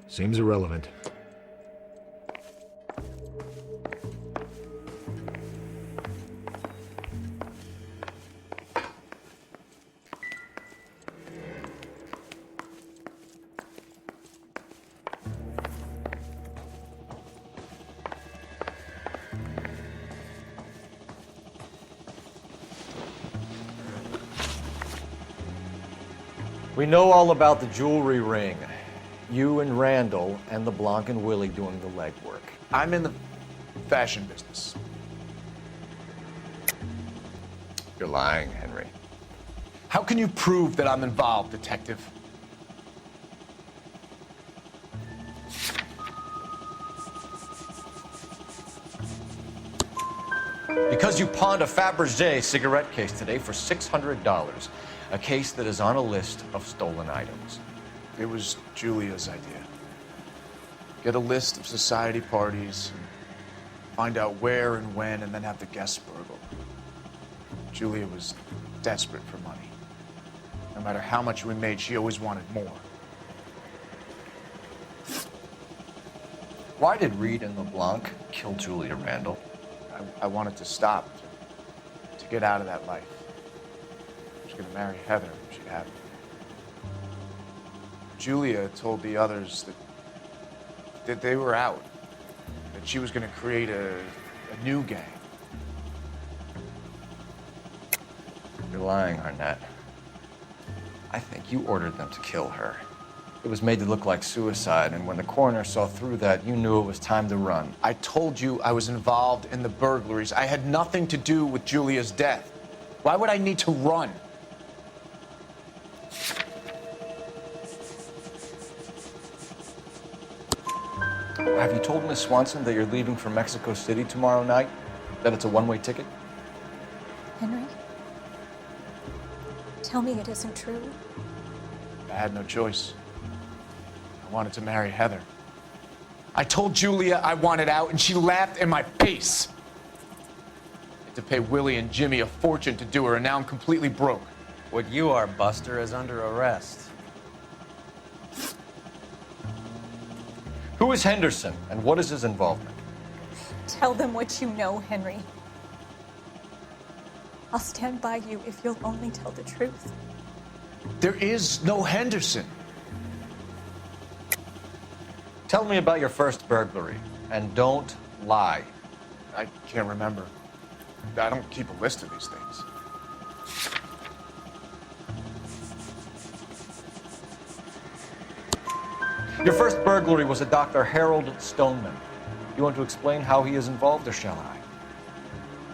Seems irrelevant. We know all about the jewelry ring. You and Randall and LeBlanc and Willie doing the legwork. I'm in the fashion business. You're lying, Henry. How can you prove that I'm involved, detective? Because you pawned a Fabergé cigarette case today for $600. A case that is on a list of stolen items. It was Julia's idea. Get a list of society parties, and find out where and when, and then have the guests burgled. Julia was desperate for money. No matter how much we made, she always wanted more. Why did Reed and LeBlanc kill Julia Randall? I wanted to stop, to get out of that life. I was gonna marry Heather if she'd have me. Julia told the others that they were out, that she was gonna create a new gang. You're lying, Arnett. I think you ordered them to kill her. It was made to look like suicide, and when the coroner saw through that, you knew it was time to run. I told you I was involved in the burglaries. I had nothing to do with Julia's death. Why would I need to run? Have you told Miss Swanson that you're leaving for Mexico City tomorrow night? That it's a one-way ticket? Henry? Tell me it isn't true. I had no choice. I wanted to marry Heather. I told Julia I wanted out, and she laughed in my face. I had to pay Willie and Jimmy a fortune to do her, and now I'm completely broke. What you are, Buster, is under arrest. Who is Henderson, and what is his involvement? Tell them what you know, Henry. I'll stand by you if you'll only tell the truth. There is no Henderson. Tell me about your first burglary, and don't lie. I can't remember. I don't keep a list of these things. Your first burglary was a Dr. Harold Stoneman. You want to explain how he is involved, or shall I?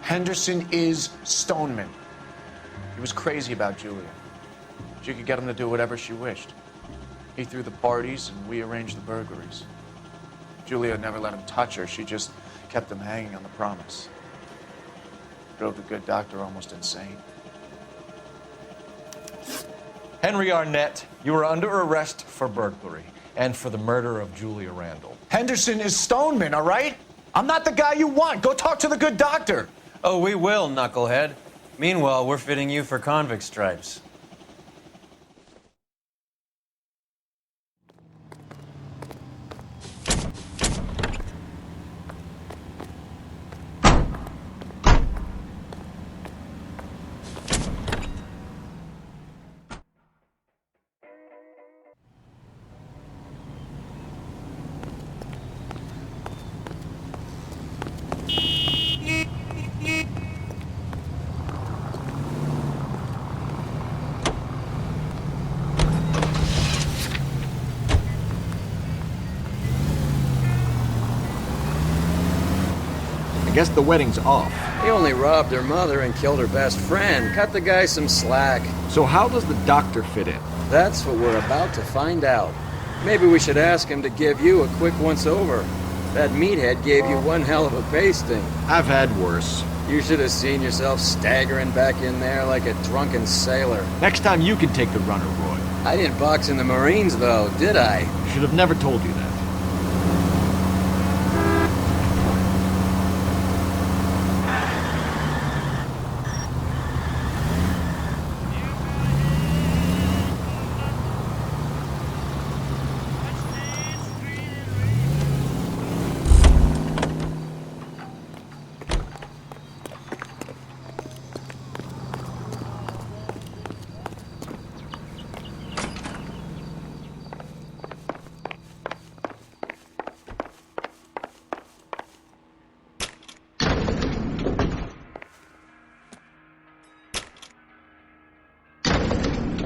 Henderson is Stoneman. He was crazy about Julia. She could get him to do whatever she wished. He threw the parties, and we arranged the burglaries. Julia never let him touch her. She just kept him hanging on the promise. Drove the good doctor almost insane. Henry Arnett, you are under arrest for burglary and for the murder of Julia Randall. Henderson is Stoneman, all right? I'm not the guy you want. Go talk to the good doctor. Oh, we will, knucklehead. Meanwhile, we're fitting you for convict stripes. I guess the wedding's off. He only robbed her mother and killed her best friend. Cut the guy some slack. So how does the doctor fit in? That's what we're about to find out. Maybe we should ask him to give you a quick once-over. That meathead gave you one hell of a pasting. I've had worse. You should have seen yourself staggering back in there like a drunken sailor. Next time you can take the runner, Roy. I didn't box in the Marines, though, did I? Should have never told you that.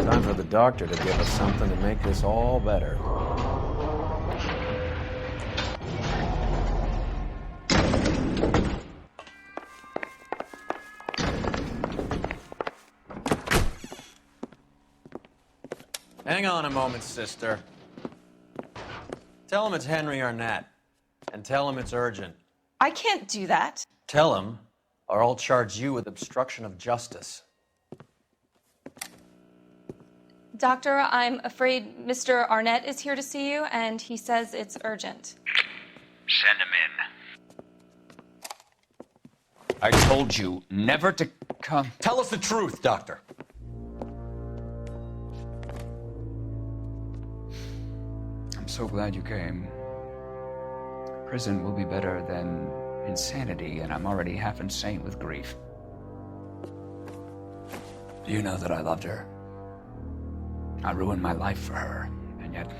Time for the doctor to give us something to make this all better. Hang on a moment, sister. Tell him it's Henry Arnett, and tell him it's urgent. I can't do that. Tell him, or I'll charge you with obstruction of justice. Doctor, I'm afraid Mr. Arnett is here to see you, and he says it's urgent. Send him in. I told you never to come. Tell us the truth, Doctor. I'm so glad you came. Prison will be better than insanity, and I'm already half insane with grief. Do you know that I loved her? I ruined my life for her, and yet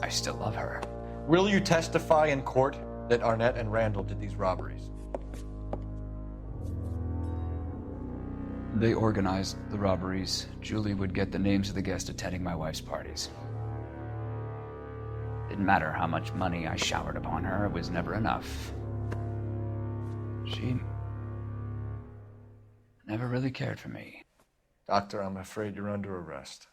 I still love her. Will you testify in court that Arnett and Randall did these robberies? They organized the robberies. Julie would get the names of the guests attending my wife's parties. Didn't matter how much money I showered upon her, it was never enough. She never really cared for me. Doctor, I'm afraid you're under arrest.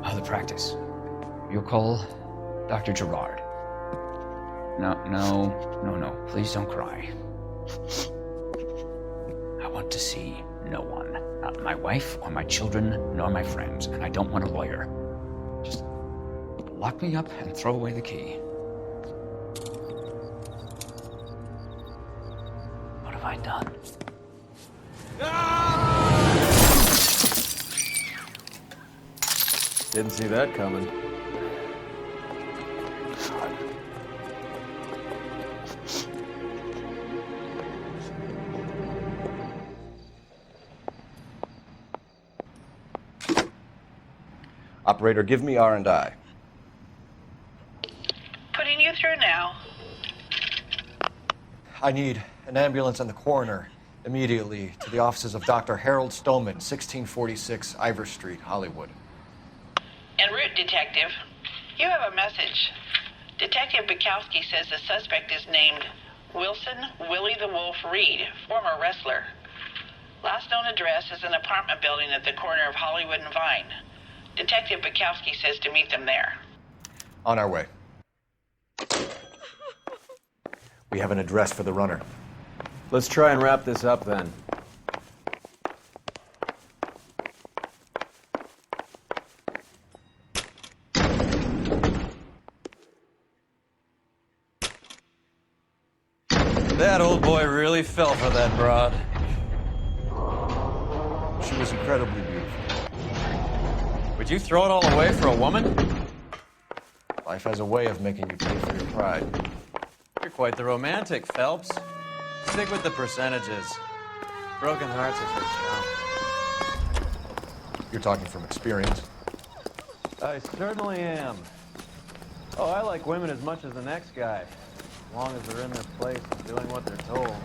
Oh, the practice. You'll call Dr. Gerard. No. Please don't cry. I want to see no one. Not my wife or my children, nor my friends. And I don't want a lawyer. Just lock me up and throw away the key. What have I done? Didn't see that coming. Operator, give me R&I. Putting you through now. I need an ambulance and the coroner immediately to the offices of Dr. Harold Stoneman, 1646 Ivor Street, Hollywood. En route, Detective. You have a message. Detective Bukowski says the suspect is named Wilson Willie the Wolf Reed, former wrestler. Last known address is an apartment building at the corner of Hollywood and Vine. Detective Bukowski says to meet them there. On our way. We have an address for the runner. Let's try and wrap this up then. That old boy really fell for that broad. She was incredibly beautiful. Would you throw it all away for a woman? Life has a way of making you pay for your pride. You're quite the romantic, Phelps. Stick with the percentages. Broken hearts is your job. You're talking from experience. I certainly am. Oh, I like women as much as the next guy, as long as they're in their place and doing what they're told.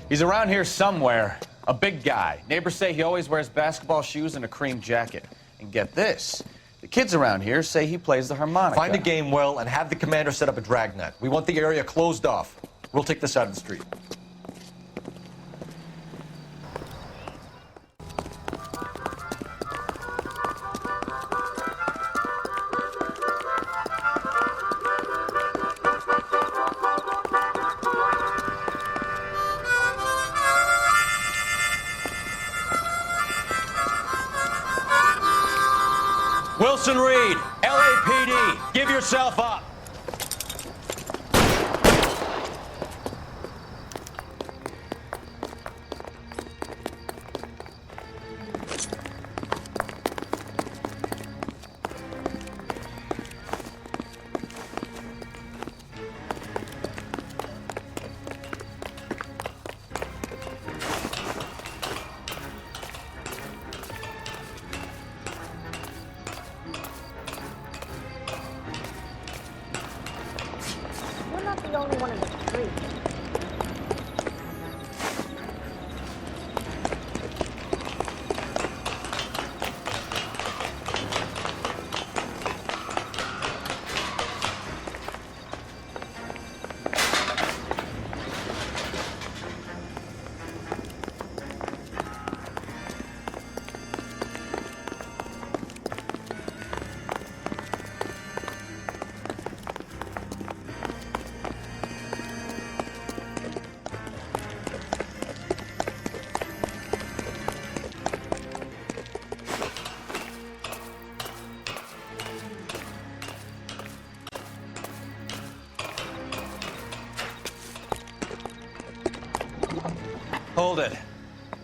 He's around here somewhere. A big guy. Neighbors say he always wears basketball shoes and a cream jacket. And get this, the kids around here say he plays the harmonica. Find a game well and have the commander set up a dragnet. We want the area closed off. We'll take this out of the street. Wilson Reed, LAPD, give yourself up. You're not the only one in the street. Hold it.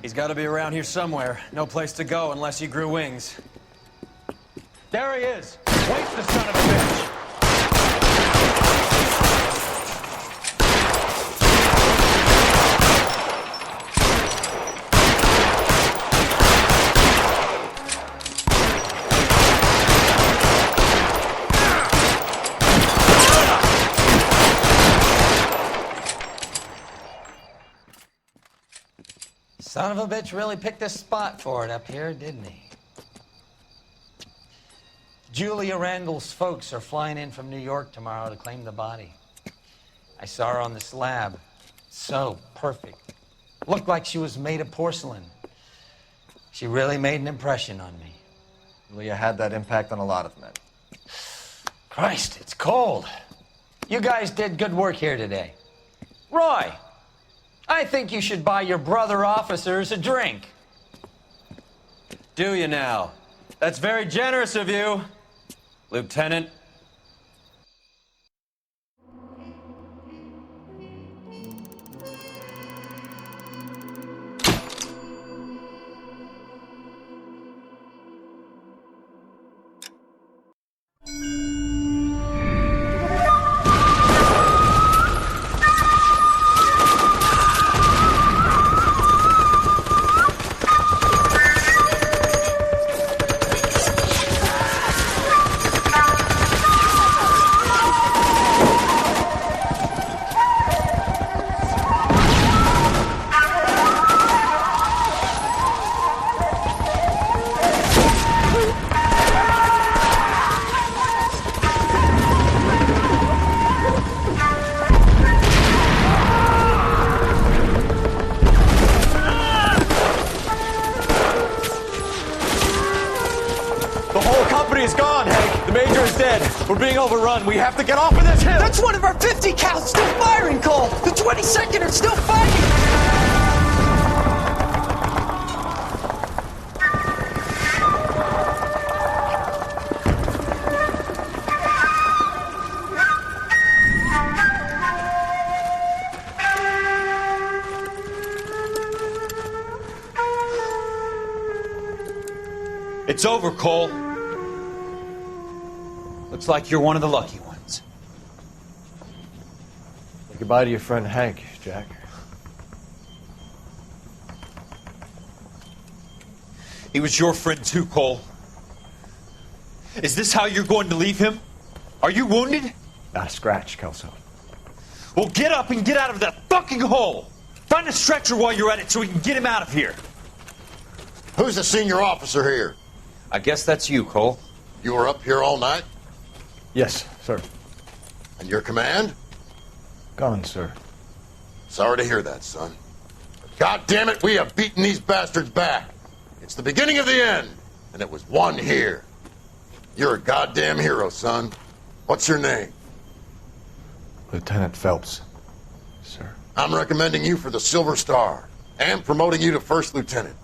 He's got to be around here somewhere. No place to go unless he grew wings. There he is! Waste the son of a bitch! Son of a bitch really picked a spot for it up here, didn't he? Julia Randall's folks are flying in from New York tomorrow to claim the body. I saw her on the slab. So perfect. Looked like she was made of porcelain. She really made an impression on me. Julia had that impact on a lot of men. Christ, it's cold. You guys did good work here today. Roy, I think you should buy your brother officers a drink. Do you now? That's very generous of you, Lieutenant. We're being overrun. We have to get off of this hill. That's one of our 50 cals still firing, Cole. The 22nd are still fighting. It's over, Cole. Looks like you're one of the lucky ones. Say goodbye to your friend Hank, Jack. He was your friend too, Cole. Is this how you're going to leave him? Are you wounded? Not a scratch, Kelso. Well, get up and get out of that fucking hole! Find a stretcher while you're at it so we can get him out of here. Who's the senior officer here? I guess that's you, Cole. You were up here all night? Yes, sir. And your command? Gone, sir. Sorry to hear that, son. But God damn it, we have beaten these bastards back. It's the beginning of the end, and it was one here. You're a goddamn hero, son. What's your name? Lieutenant Phelps, sir. I'm recommending you for the Silver Star and promoting you to First Lieutenant.